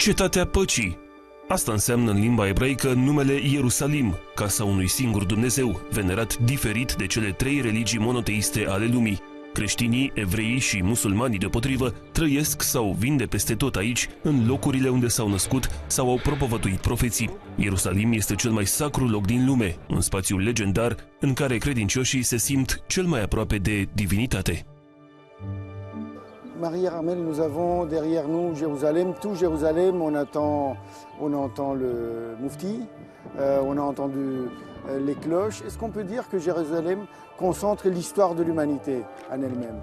Cetatea Păcii. Asta înseamnă în limba ebraică numele Ierusalim, casa unui singur Dumnezeu, venerat diferit de cele trei religii monoteiste ale lumii. Creștinii, evreii și musulmanii deopotrivă trăiesc sau vin de peste tot aici, în locurile unde s-au născut sau au propovăduit profeții. Ierusalim este cel mai sacru loc din lume, un spațiu legendar în care credincioșii se simt cel mai aproape de divinitate. Marie Armel, nous avons derrière nous Jérusalem, tout Jérusalem, on entend le Moufti, on a entendu les cloches. Est-ce qu'on peut dire que Jérusalem concentre l'histoire de l'humanité en elle-même?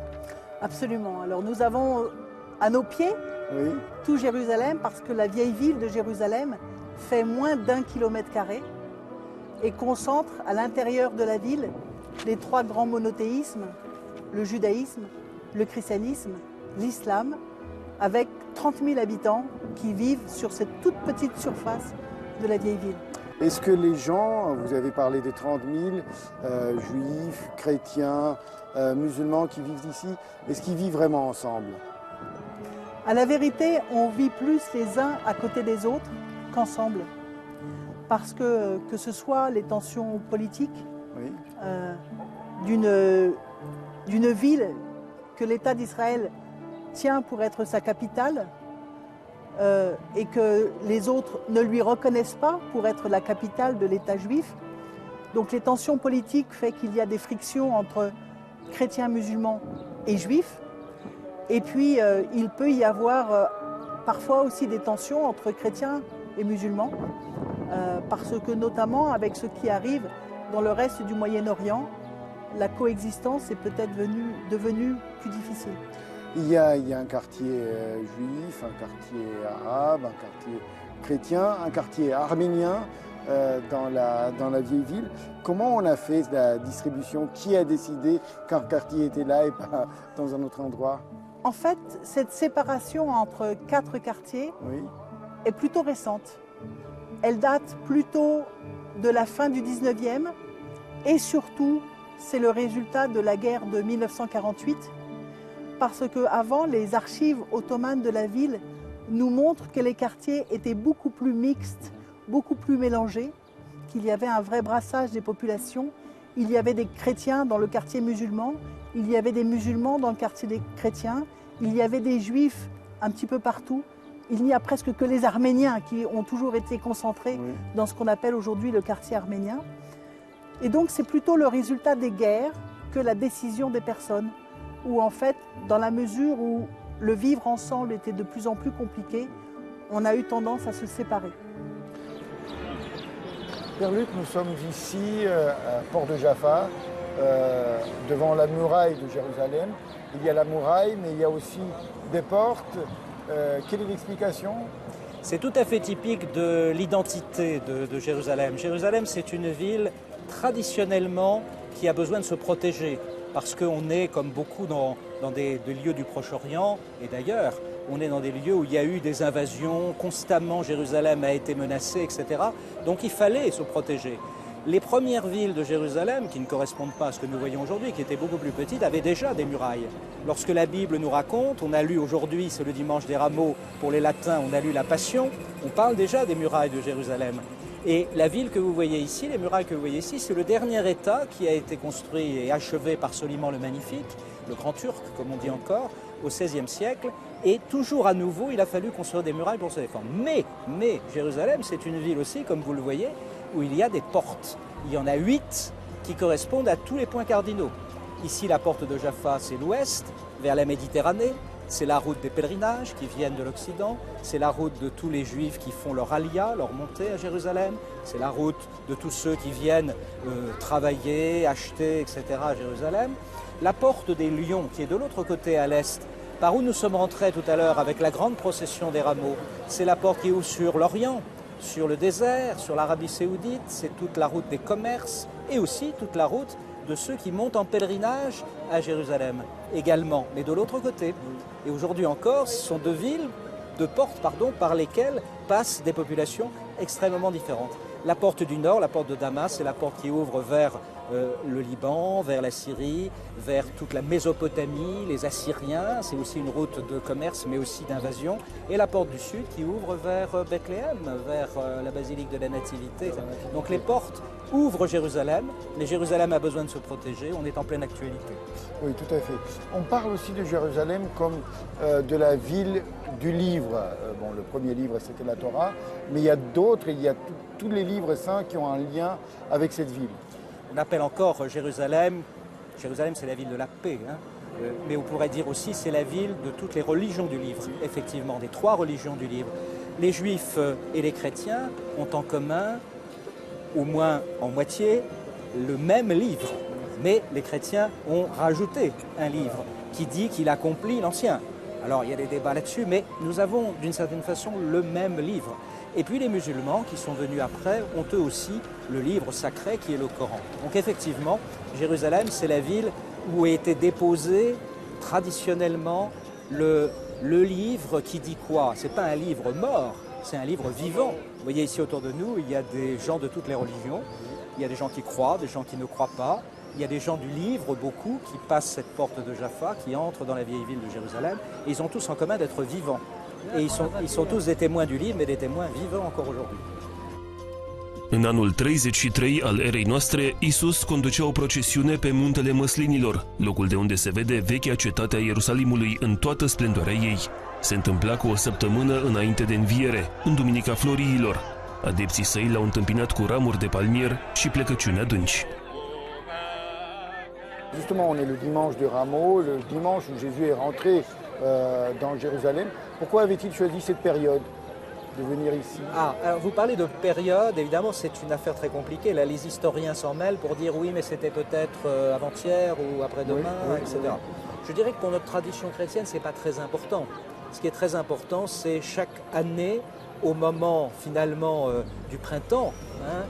Absolument. Alors nous avons à nos pieds tout Jérusalem parce que la vieille ville de Jérusalem fait moins d'1 km² et concentre à l'intérieur de la ville les trois grands monothéismes, le judaïsme, le christianisme, l'islam, avec 30 000 habitants qui vivent sur cette toute petite surface de la vieille ville. Est-ce que les gens, vous avez parlé des 30 000 juifs, chrétiens, musulmans qui vivent ici, est-ce qu'ils vivent vraiment ensemble? À la vérité, on vit plus les uns à côté des autres qu'ensemble. Parce que ce soit les tensions politiques d'une ville que l'État d'Israël tient pour être sa capitale et que les autres ne lui reconnaissent pas pour être la capitale de l'État juif. Donc les tensions politiques font qu'il y a des frictions entre chrétiens, musulmans et juifs. Et puis il peut y avoir parfois aussi des tensions entre chrétiens et musulmans parce que notamment avec ce qui arrive dans le reste du Moyen-Orient, la coexistence est peut-être devenue plus difficile. Il y a un quartier juif, un quartier arabe, un quartier chrétien, un quartier arménien dans la vieille ville. Comment on a fait la distribution? Qui a décidé qu'un quartier était là et pas dans un autre endroit? En fait, cette séparation entre 4 quartiers est plutôt récente. Elle date plutôt de la fin du 19e et surtout, c'est le résultat de la guerre de 1948. Parce qu'avant, les archives ottomanes de la ville nous montrent que les quartiers étaient beaucoup plus mixtes, beaucoup plus mélangés, qu'il y avait un vrai brassage des populations. Il y avait des chrétiens dans le quartier musulman, il y avait des musulmans dans le quartier des chrétiens, il y avait des juifs un petit peu partout. Il n'y a presque que les Arméniens qui ont toujours été concentrés dans ce qu'on appelle aujourd'hui le quartier arménien. Et donc c'est plutôt le résultat des guerres que la décision des personnes. Où en fait, dans la mesure où le vivre ensemble était de plus en plus compliqué, on a eu tendance à se séparer. Pierre-Luc, nous sommes ici à Port de Jaffa, devant la muraille de Jérusalem. Il y a la muraille, mais il y a aussi des portes. Quelle est l'explication? C'est tout à fait typique de l'identité de Jérusalem. Jérusalem, c'est une ville traditionnellement qui a besoin de se protéger. Parce qu'on est, comme beaucoup dans des lieux du Proche-Orient, et d'ailleurs, on est dans des lieux où il y a eu des invasions, constamment Jérusalem a été menacée, etc. Donc il fallait se protéger. Les premières villes de Jérusalem, qui ne correspondent pas à ce que nous voyons aujourd'hui, qui étaient beaucoup plus petites, avaient déjà des murailles. Lorsque la Bible nous raconte, on a lu aujourd'hui, c'est le dimanche des rameaux, pour les latins, on a lu la Passion, on parle déjà des murailles de Jérusalem. Et la ville que vous voyez ici, les murailles que vous voyez ici, c'est le dernier État qui a été construit et achevé par Soliman le Magnifique, le Grand Turc, comme on dit encore, au XVIe siècle. Et toujours à nouveau, il a fallu construire des murailles pour se défendre. Mais Jérusalem, c'est une ville aussi, comme vous le voyez, où il y a des portes. Il y en a 8 qui correspondent à tous les points cardinaux. Ici, la porte de Jaffa, c'est l'ouest, vers la Méditerranée. C'est la route des pèlerinages qui viennent de l'Occident, c'est la route de tous les Juifs qui font leur alia, leur montée à Jérusalem, c'est la route de tous ceux qui viennent travailler, acheter, etc. à Jérusalem. La porte des Lions, qui est de l'autre côté à l'est, par où nous sommes rentrés tout à l'heure avec la grande procession des rameaux, c'est la porte qui ouvre sur l'Orient, sur le désert, sur l'Arabie Saoudite, c'est toute la route des commerces et aussi toute la route de ceux qui montent en pèlerinage à Jérusalem également, mais de l'autre côté. Et aujourd'hui encore, ce sont deux portes par lesquelles passent des populations extrêmement différentes. La porte du nord, la porte de Damas, c'est la porte qui ouvre vers le Liban, vers la Syrie, vers toute la Mésopotamie, les Assyriens, c'est aussi une route de commerce mais aussi d'invasion, et la porte du sud qui ouvre vers Bethléem, vers la basilique de la Nativité. Donc les portes ouvrent Jérusalem, mais Jérusalem a besoin de se protéger, on est en pleine actualité. Oui, tout à fait. On parle aussi de Jérusalem comme de la ville du livre. Bon, le premier livre, c'était la Torah, mais il y a d'autres, il y a tous les livres saints qui ont un lien avec cette ville. On appelle encore Jérusalem c'est la ville de la paix, hein. Mais on pourrait dire aussi c'est la ville de toutes les religions du livre, effectivement, des 3 religions du livre. Les juifs et les chrétiens ont en commun, au moins en moitié, le même livre. Mais les chrétiens ont rajouté un livre qui dit qu'il accomplit l'ancien. Alors il y a des débats là-dessus, mais nous avons d'une certaine façon le même livre. Et puis les musulmans qui sont venus après ont eux aussi le livre sacré qui est le Coran. Donc effectivement, Jérusalem, c'est la ville où a été déposé traditionnellement le livre qui dit quoi? Ce n'est pas un livre mort, c'est un livre vivant. Vous voyez ici autour de nous, il y a des gens de toutes les religions. Il y a des gens qui croient, des gens qui ne croient pas. Il y a des gens du livre, beaucoup, qui passent cette porte de Jaffa, qui entrent dans la vieille ville de Jérusalem. Et ils ont tous en commun d'être vivants. Et ils sont tous des témoins du livre, mais des témoins vivants encore aujourd'hui. În anul 33 al erei noastre, Isus conducea o procesiune pe Muntele Măslinilor, locul de unde se vede vechea cetate a Ierusalimului în toată splendoarea ei. Se întâmpla cu o săptămână înainte de înviere, în Duminica Floriilor. Adepții săi l-au întâmpinat cu ramuri de palmier și plecăciuni adânci. Justement, on est le dimanche de Rameaux, le dimanche où Jésus est rentré dans Jérusalem. Pourquoi avait-il choisi cette période de venir ici? Alors vous parlez de période, évidemment c'est une affaire très compliquée. Là les historiens s'en mêlent pour dire oui mais c'était peut-être avant-hier ou après-demain, etc. Je dirais que pour notre tradition chrétienne c'est pas très important. Ce qui est très important c'est chaque année au moment finalement du printemps, hein,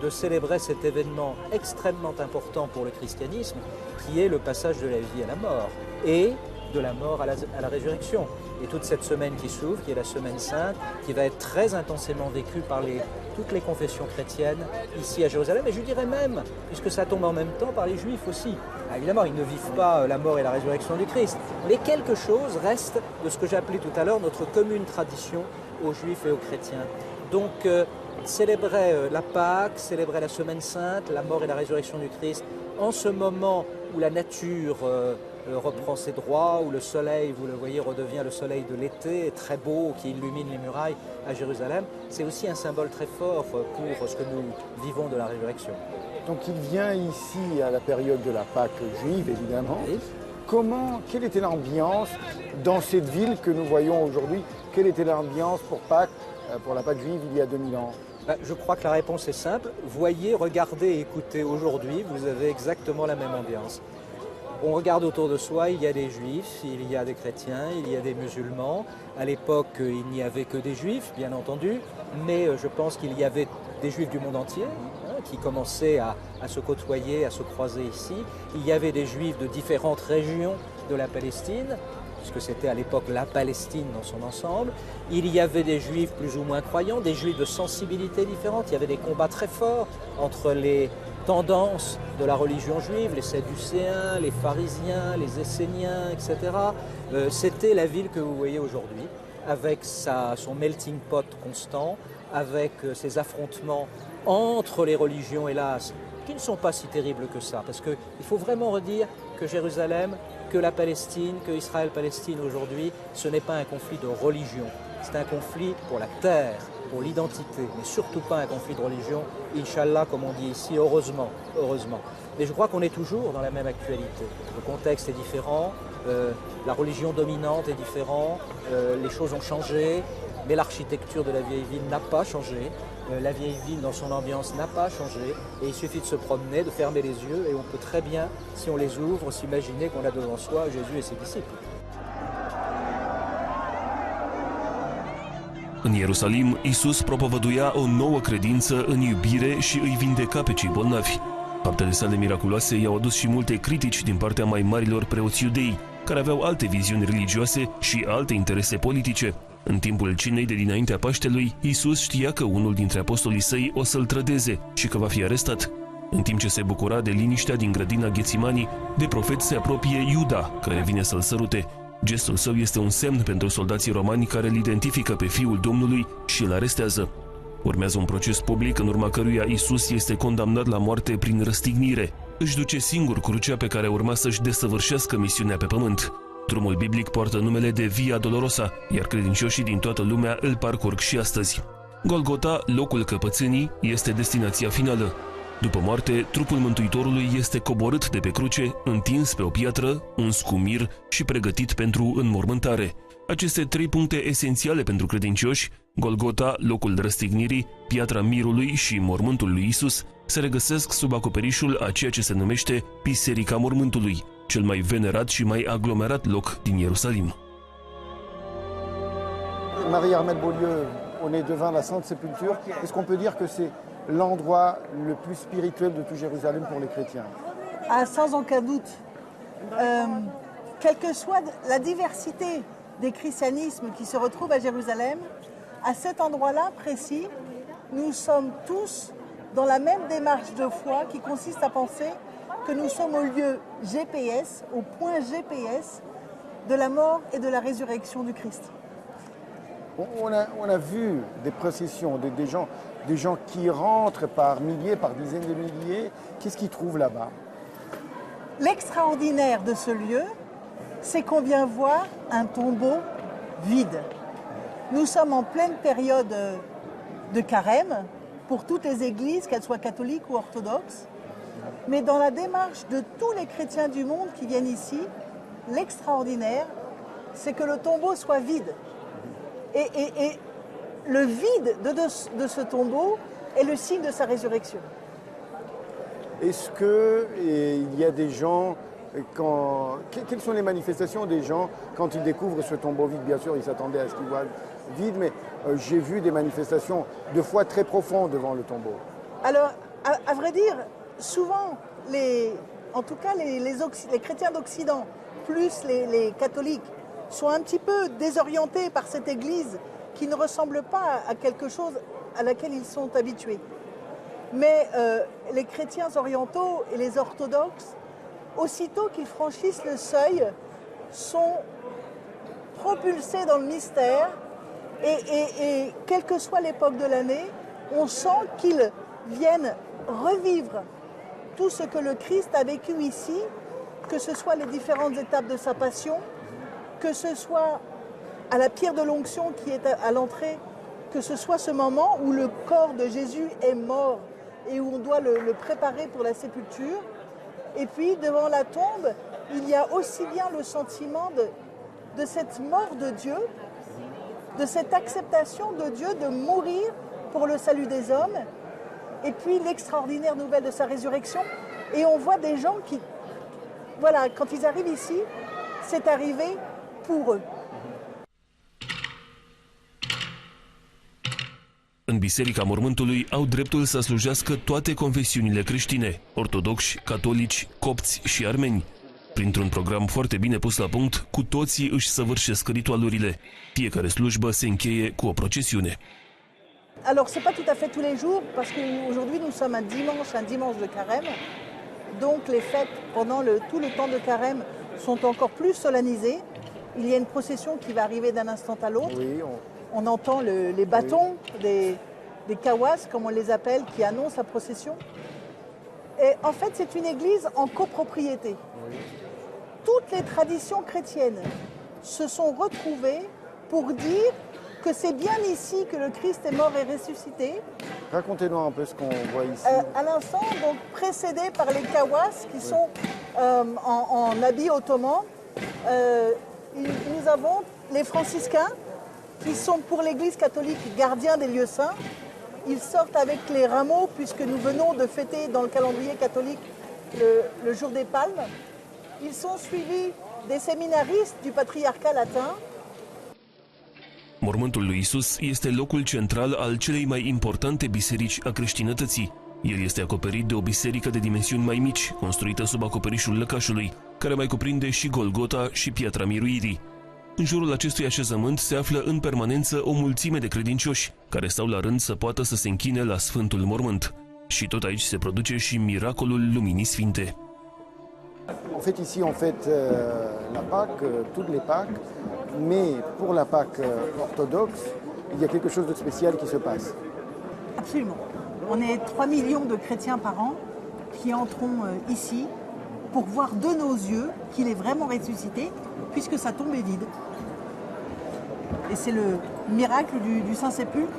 de célébrer cet événement extrêmement important pour le christianisme qui est le passage de la vie à la mort et de la mort à la résurrection. Et toute cette semaine qui s'ouvre, qui est la semaine sainte, qui va être très intensément vécue par toutes les confessions chrétiennes ici à Jérusalem, et je dirais même, puisque ça tombe en même temps, par les juifs aussi. Alors évidemment, ils ne vivent pas la mort et la résurrection du Christ, mais quelque chose reste de ce que j'appelais tout à l'heure notre commune tradition aux juifs et aux chrétiens. Donc célébrer la Pâque, célébrer la semaine sainte, la mort et la résurrection du Christ, en ce moment où la nature reprend ses droits, où le soleil, vous le voyez, redevient le soleil de l'été, très beau, qui illumine les murailles à Jérusalem, c'est aussi un symbole très fort pour ce que nous vivons de la résurrection. Donc il vient ici à la période de la Pâque juive, évidemment. Oui. Quelle était l'ambiance dans cette ville que nous voyons aujourd'hui? Quelle était l'ambiance pour Pâques, pour la Pâque juive il y a 2000 ans? Je crois que la réponse est simple. Voyez, regardez et écoutez aujourd'hui, vous avez exactement la même ambiance. On regarde autour de soi, il y a des juifs, il y a des chrétiens, il y a des musulmans. À l'époque, il n'y avait que des juifs, bien entendu, mais je pense qu'il y avait des juifs du monde entier qui commençaient à se côtoyer, à se croiser ici. Il y avait des juifs de différentes régions de la Palestine, puisque c'était à l'époque la Palestine dans son ensemble. Il y avait des juifs plus ou moins croyants, des juifs de sensibilités différentes. Il y avait des combats très forts entre les tendances de la religion juive, les Sadducéens, les pharisiens, les Esséniens, etc. C'était la ville que vous voyez aujourd'hui, avec son melting pot constant, avec ses affrontements entre les religions, hélas, qui ne sont pas si terribles que ça, parce qu'il faut vraiment redire que Jérusalem, que la Palestine, que Israël-Palestine aujourd'hui, ce n'est pas un conflit de religion, c'est un conflit pour la terre, pour l'identité, mais surtout pas un conflit de religion, Inch'Allah, comme on dit ici, heureusement, heureusement. Mais je crois qu'on est toujours dans la même actualité. Le contexte est différent, la religion dominante est différente, les choses ont changé, mais l'architecture de la vieille ville n'a pas changé. La vieille ville dans son ambiance n'a pas changé et il suffit de se promener, de fermer les yeux et on peut très bien, si on les ouvre, s'imaginer qu'on a devant soi Jésus et ses disciples. În Ierusalim, Isus propovăduia o nouă credință în iubire și îi vindeca pe cei bolnavi. Faptele sale miraculoase i-au adus și multe critici din partea mai marilor preoți iudei, care aveau alte viziuni religioase și alte interese politice. În timpul cinei de dinaintea Paștelui, Isus știa că unul dintre apostolii săi o să-l trădeze și că va fi arestat. În timp ce se bucura de liniștea din grădina Ghețimanii, de profet se apropie Iuda, care vine să-l sărute. Gestul său este un semn pentru soldații romani care îl identifică pe Fiul Domnului și îl arestează. Urmează un proces public în urma căruia Iisus este condamnat la moarte prin răstignire. Își duce singur crucea pe care urma să-și desăvârșească misiunea pe pământ. Drumul biblic poartă numele de Via Dolorosa, iar credincioșii din toată lumea îl parcurg și astăzi. Golgota, locul căpățânii, este destinația finală. După moarte, trupul Mântuitorului este coborât de pe cruce, întins pe o piatră, uns cu mir și pregătit pentru înmormântare. Aceste 3 puncte esențiale pentru credincioși, Golgota, locul răstignirii, piatra mirului și mormântul lui Isus, se regăsesc sub acoperișul a ceea ce se numește Biserica Mormântului, cel mai venerat și mai aglomerat loc din Ierusalim. Marie-Armelle Beaulieu, on est devant la Sainte Sépulture. Est-ce qu'on peut dire que c'est l'endroit le plus spirituel de tout Jérusalem pour les chrétiens? Ah, sans aucun doute. Quelle que soit la diversité des christianismes qui se retrouvent à Jérusalem, à cet endroit-là précis, nous sommes tous dans la même démarche de foi qui consiste à penser que nous sommes au lieu GPS, au point GPS de la mort et de la résurrection du Christ. On a vu des processions, des gens qui rentrent par milliers, par dizaines de milliers. Qu'est-ce qu'ils trouvent là-bas? L'extraordinaire de ce lieu, c'est qu'on vient voir un tombeau vide. Nous sommes en pleine période de carême pour toutes les églises, qu'elles soient catholiques ou orthodoxes. Mais dans la démarche de tous les chrétiens du monde qui viennent ici, l'extraordinaire, c'est que le tombeau soit vide. Et le vide de ce tombeau est le signe de sa résurrection. Est-ce qu'il y a des gens, quelles sont les manifestations des gens quand ils découvrent ce tombeau vide? Bien sûr, ils s'attendaient à ce qu'ils voient vide, mais j'ai vu des manifestations de foi très profondes devant le tombeau. Alors, à vrai dire, souvent, en tout cas les chrétiens d'Occident, plus les catholiques, sont un petit peu désorientés par cette église qui ne ressemble pas à quelque chose à laquelle ils sont habitués. Mais les chrétiens orientaux et les orthodoxes, aussitôt qu'ils franchissent le seuil, sont propulsés dans le mystère et quelle que soit l'époque de l'année, on sent qu'ils viennent revivre tout ce que le Christ a vécu ici, que ce soit les différentes étapes de sa passion, que ce soit à la pierre de l'onction qui est à l'entrée, que ce soit ce moment où le corps de Jésus est mort et où on doit le préparer pour la sépulture. Et puis devant la tombe, il y a aussi bien le sentiment de cette mort de Dieu, de cette acceptation de Dieu de mourir pour le salut des hommes, et puis l'extraordinaire nouvelle de sa résurrection. Et on voit des gens qui, voilà, quand ils arrivent ici, c'est arrivé pour eux. În Biserica Mormântului au dreptul să slujească toate confesiunile creștine, ortodoxi, catolici, copți și armeni. Printr-un program foarte bine pus la punct, cu toții își săvârșesc ritualurile. Fiecare slujbă se încheie cu o procesiune. Alors, c'est pas tout à fait tous les jours, parce qu'aujourd'hui nous sommes un dimanche de carême. Donc les fêtes pendant tout le temps de carême sont encore plus solennisées. Il y a une procession qui va arriver d'un instant à l'autre. Oui, on entend les bâtons des kawas, comme on les appelle, qui annoncent la procession. Et en fait, c'est une église en copropriété. Oui. Toutes les traditions chrétiennes se sont retrouvées pour dire que c'est bien ici que le Christ est mort et ressuscité. Racontez-nous un peu ce qu'on voit ici. À l'instant, donc précédés par les kawas qui sont en habit ottoman. Nous avons les franciscains qui sont pour l'Église catholique gardiens des lieux saints. Ils sortent avec les rameaux puisque nous venons de fêter dans le calendrier catholique le jour des Palmes. Ils sont suivis des séminaristes du patriarcat latin. Mormântul lui Isus este locul central al celei mai importante biserici a creștinătății. El este acoperit de o biserică de dimensiuni mai mici, construită sub acoperișul lăcașului, care mai cuprinde și Golgota și Piatra Miruirii. În jurul acestui așezământ se află în permanență o mulțime de credincioși, care stau la rând să poată să se închine la Sfântul Mormânt. Și tot aici se produce și miracolul luminii sfinte. En fait, ici, on fête la Pâque, toutes les Pâques, mais pour la Pâque orthodoxe, il y a quelque chose de spécial qui se passe. Absolument. On est 3 millions de chrétiens par an qui entreront ici pour voir de nos yeux qu'il est vraiment ressuscité, puisque sa tombe est vide. Et c'est le miracle du Saint-Sépulcre.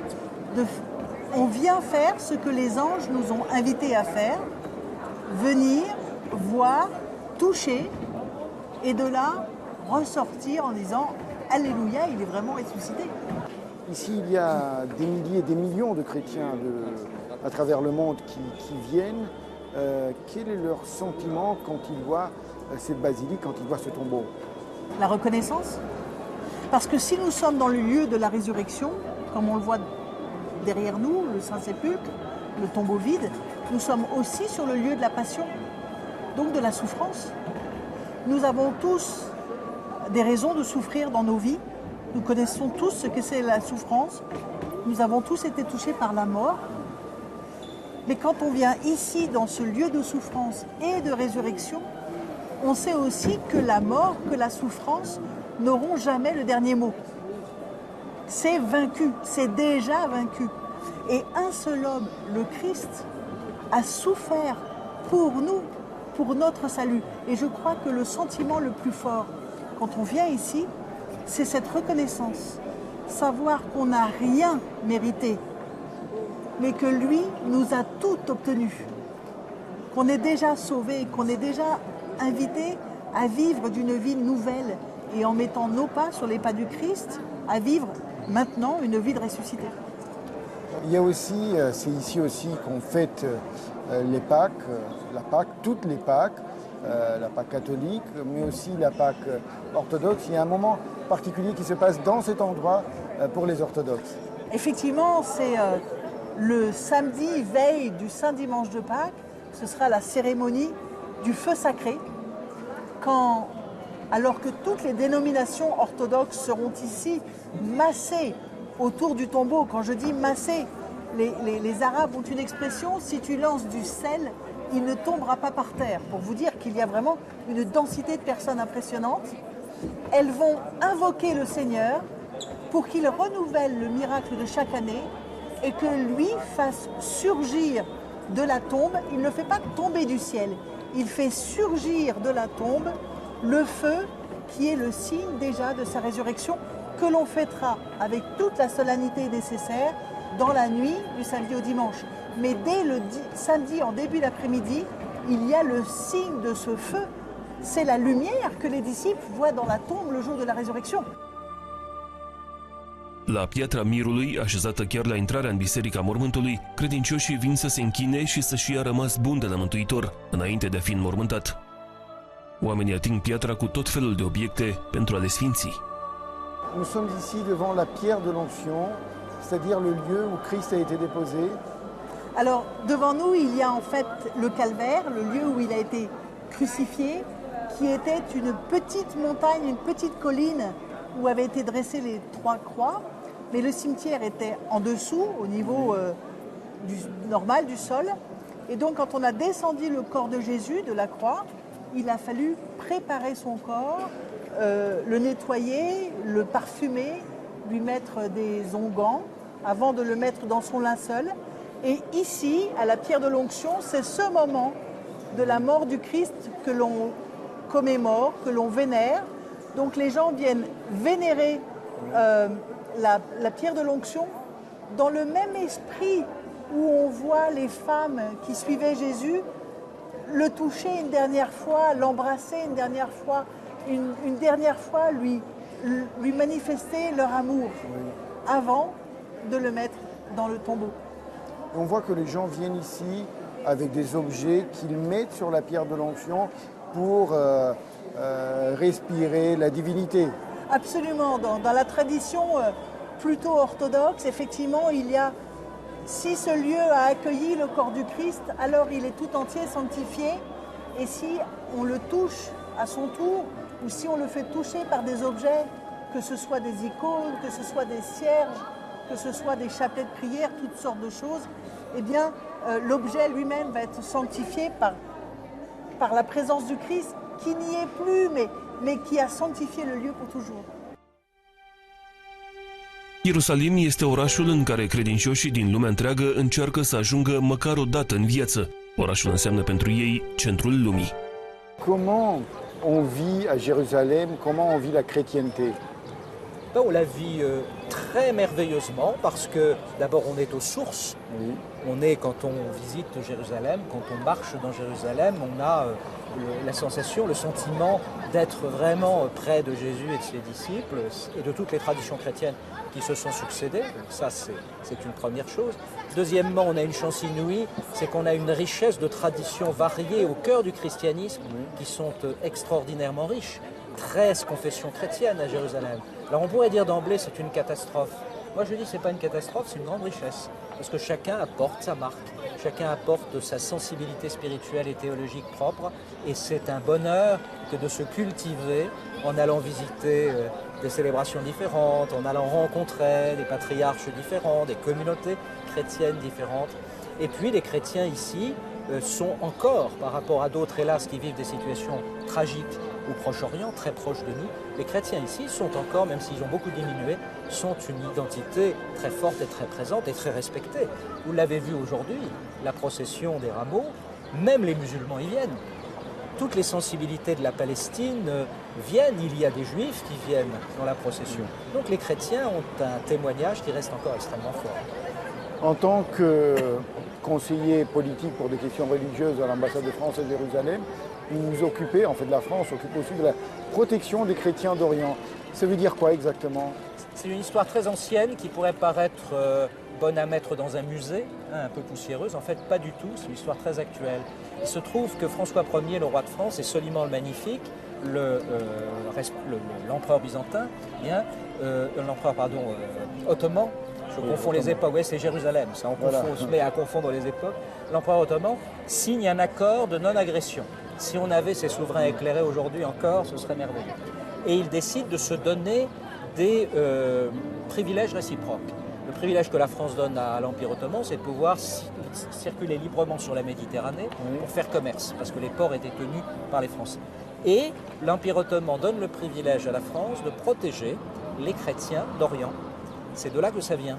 On vient faire ce que les anges nous ont invités à faire, venir, voir, toucher, et de là ressortir en disant « Alléluia, il est vraiment ressuscité ». Ici, il y a des milliers, des millions de chrétiens à travers le monde qui viennent. Quel est leur sentiment quand ils voient cette basilique, quand ils voient ce tombeau? La reconnaissance. Parce que si nous sommes dans le lieu de la résurrection, comme on le voit derrière nous, le Saint-Sépulcre, le tombeau vide, nous sommes aussi sur le lieu de la passion, donc de la souffrance. Nous avons tous des raisons de souffrir dans nos vies. Nous connaissons tous ce que c'est la souffrance. Nous avons tous été touchés par la mort. Mais quand on vient ici, dans ce lieu de souffrance et de résurrection, on sait aussi que la mort, que la souffrance n'auront jamais le dernier mot. C'est vaincu, c'est déjà vaincu. Et un seul homme, le Christ, a souffert pour nous, pour notre salut. Et je crois que le sentiment le plus fort, quand on vient ici, c'est cette reconnaissance. Savoir qu'on n'a rien mérité, mais que lui nous a tout obtenu. Qu'on est déjà sauvé, qu'on est déjà invité à vivre d'une vie nouvelle et en mettant nos pas sur les pas du Christ, à vivre maintenant une vie de ressuscité. Il y a aussi, c'est ici aussi qu'on fête les Pâques, la Pâque, toutes les Pâques, la Pâque catholique, mais aussi la Pâque orthodoxe. Il y a un moment particulier qui se passe dans cet endroit pour les orthodoxes. Effectivement, c'est le samedi veille du Saint Dimanche de Pâques, ce sera la cérémonie du feu sacré, alors que toutes les dénominations orthodoxes seront ici massées autour du tombeau. Quand je dis massées, les Arabes ont une expression, si tu lances du sel, il ne tombera pas par terre, pour vous dire qu'il y a vraiment une densité de personnes impressionnante. Elles vont invoquer le Seigneur pour qu'il renouvelle le miracle de chaque année et que lui fasse surgir de la tombe. Il ne fait pas tomber du ciel, il fait surgir de la tombe le feu qui est le signe déjà de sa résurrection, que l'on fêtera avec toute la solennité nécessaire dans la nuit du samedi au dimanche. Mais dès le samedi en début d'après-midi, il y a le signe de ce feu. C'est la lumière que les disciples voient dans la tombe le jour de la résurrection. La Piatra Mirului, așezată chiar la intrarea în Biserica Mormântului, credincioșii vin să se închine și să-și ia rămas bun de la Mântuitor, înainte de a fi înmormântat. Oamenii ating piatra cu tot felul de obiecte pentru a le sfinți. Nous sommes ici devant la pierre de l'onction, c'est-à-dire le lieu où Christ a été déposé. Alors, devant nous, il y a en fait le calvaire, le lieu où il a été crucifié, qui était une petite montagne, une petite colline où avaient été dressées les 3 croix, mais le cimetière était en dessous, au niveau normal du sol. Et donc, quand on a descendu le corps de Jésus de la croix, il a fallu préparer son corps, le nettoyer, le parfumer, lui mettre des onguents avant de le mettre dans son linceul. Et ici, à la pierre de l'onction, c'est ce moment de la mort du Christ que l'on commémore, que l'on vénère. Donc les gens viennent vénérer la pierre de l'onction dans le même esprit où on voit les femmes qui suivaient Jésus le toucher une dernière fois, l'embrasser une dernière fois, une dernière fois lui manifester leur amour avant de le mettre dans le tombeau. On voit que les gens viennent ici avec des objets qu'ils mettent sur la pierre de l'onction pour respirer la divinité. Absolument. Dans la tradition plutôt orthodoxe, effectivement, il y a, si ce lieu a accueilli le corps du Christ, alors il est tout entier sanctifié. Et si on le touche à son tour, ou si on le fait toucher par des objets, que ce soit des icônes, que ce soit des cierges, que ce soit des chapelets de prière, toutes sortes de choses, eh bien, l'objet lui-même va être sanctifié par la présence du Christ, qui n'y est plus, mais qui a sanctifié le lieu pour toujours. Ierusalim este orașul în care credincioșii din lumea întreagă încearcă să ajungă măcar o dată în viață. Orașul înseamnă pentru ei centrul lumii. Comment on vit à Jérusalem, comment on vit la chrétienté? On la vit très merveilleusement parce que d'abord on est aux sources. Oui. On est, quand on visite Jérusalem, quand on marche dans Jérusalem, on a la sensation, le sentiment d'être vraiment près de Jésus et de ses disciples et de toutes les traditions chrétiennes qui se sont succédées. Donc ça, c'est une première chose. Deuxièmement, on a une chance inouïe, c'est qu'on a une richesse de traditions variées au cœur du christianisme qui sont extraordinairement riches. 13 confessions chrétiennes à Jérusalem. Alors on pourrait dire d'emblée c'est une catastrophe. Moi je dis c'est pas une catastrophe, c'est une grande richesse. Parce que chacun apporte sa marque, chacun apporte sa sensibilité spirituelle et théologique propre. Et c'est un bonheur que de se cultiver en allant visiter des célébrations différentes, en allant rencontrer des patriarches différents, des communautés chrétiennes différentes. Et puis les chrétiens ici sont encore, par rapport à d'autres hélas qui vivent des situations tragiques au Proche-Orient, très proches de nous, les chrétiens ici sont encore, même s'ils ont beaucoup diminué, sont une identité très forte et très présente et très respectée. Vous l'avez vu aujourd'hui, la procession des rameaux, même les musulmans y viennent. Toutes les sensibilités de la Palestine viennent, il y a des juifs qui viennent dans la procession. Donc les chrétiens ont un témoignage qui reste encore extrêmement fort. En tant que conseiller politique pour des questions religieuses à l'ambassade de France à Jérusalem, vous vous occupez, en fait la France s'occupe aussi de la protection des chrétiens d'Orient. Ça veut dire quoi exactement? C'est une histoire très ancienne qui pourrait paraître bonne à mettre dans un musée, un peu poussiéreuse. En fait, pas du tout, c'est une histoire très actuelle. Il se trouve que François Ier, le roi de France, et Soliman le Magnifique, l'empereur byzantin, ottoman, je confonds les époques, oui, c'est Jérusalem, ça, on se met à confondre les époques. L'empereur ottoman signe un accord de non-agression. Si on avait ces souverains éclairés aujourd'hui encore, ce serait merveilleux. Et il décide de se donner des privilèges réciproques. Le privilège que la France donne à l'Empire ottoman, c'est de pouvoir circuler librement sur la Méditerranée pour faire commerce, parce que les ports étaient tenus par les Français. Et l'Empire ottoman donne le privilège à la France de protéger les chrétiens d'Orient. C'est de là que ça vient.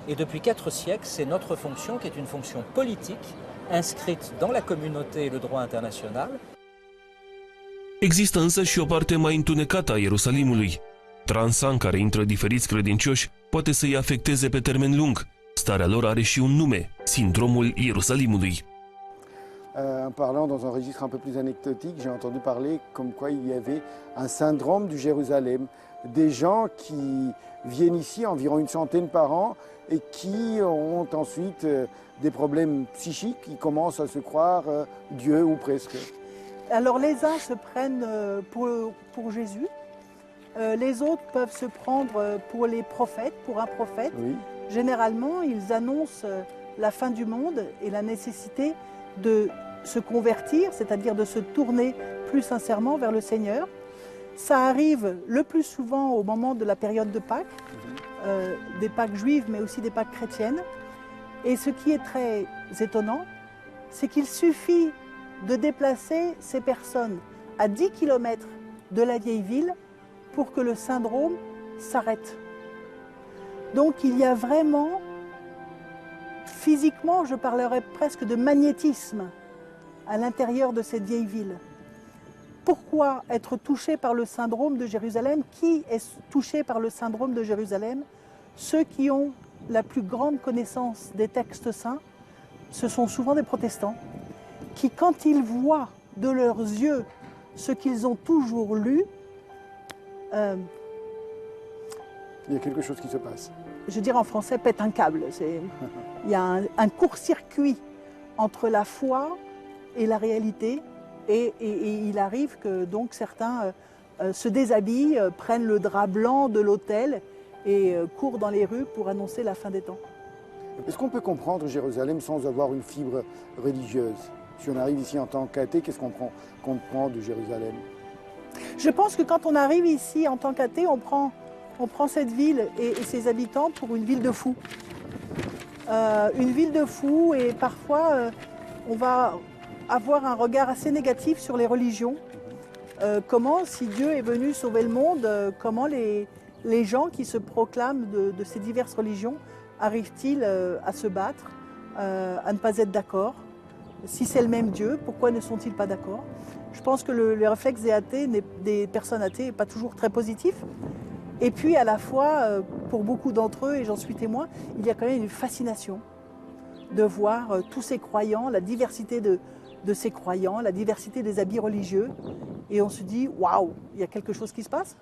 Et depuis 4 siècles, c'est notre fonction, qui est une fonction politique, inscrite dans la communauté et le droit international. Există însă și o parte mai întunecată a Ierusalimului. Transa în care intră diferiți credincioși poate să-i afecteze pe termen lung. Starea lor are și un nume, sindromul Ierusalimului. En parlant dans un registre un peu plus anecdotique, j'ai entendu parler comme quoi il y avait un syndrome du Jérusalem. Des gens qui viennent ici, environ une centaine par an, et qui ont ensuite des problèmes psychiques, qui commencent à se croire Dieu ou presque. Alors les uns se prennent pour Jésus, les autres peuvent se prendre pour les prophètes, pour un prophète. Oui. Généralement, ils annoncent la fin du monde et la nécessité de se convertir, c'est-à-dire de se tourner plus sincèrement vers le Seigneur. Ça arrive le plus souvent au moment de la période de Pâques, des Pâques juives mais aussi des Pâques chrétiennes. Et ce qui est très étonnant, c'est qu'il suffit de déplacer ces personnes à 10 km de la vieille ville pour que le syndrome s'arrête. Donc il y a vraiment, physiquement, je parlerais presque de magnétisme à l'intérieur de cette vieille ville. Pourquoi être touché par le syndrome de Jérusalem? Qui est touché par le syndrome de Jérusalem? Ceux qui ont la plus grande connaissance des textes saints, ce sont souvent des protestants, qui, quand ils voient de leurs yeux ce qu'ils ont toujours lu, il y a quelque chose qui se passe. Je dirais en français, pète un câble. Il y a un court-circuit entre la foi et la réalité, et il arrive que donc certains se déshabillent, prennent le drap blanc de l'autel et courent dans les rues pour annoncer la fin des temps. Est-ce qu'on peut comprendre Jérusalem sans avoir une fibre religieuse? Si on arrive ici en tant qu'athée, qu'est-ce qu'on comprend de Jérusalem? Je pense que quand on arrive ici en tant qu'athée, on prend cette ville et ses habitants pour une ville de fous. une ville de fous et parfois on va avoir un regard assez négatif sur les religions. Comment, si Dieu est venu sauver le monde, comment les gens qui se proclament de ces diverses religions arrivent-ils à se battre, à ne pas être d'accord? Si c'est le même Dieu, pourquoi ne sont-ils pas d'accord? Je pense que le réflexe des athées, des personnes athées, n'est pas toujours très positif. Et puis à la fois, pour beaucoup d'entre eux, et j'en suis témoin, il y a quand même une fascination de voir tous ces croyants, la diversité de ces croyants, la diversité des habits religieux. Et on se dit, waouh, il y a quelque chose qui se passe.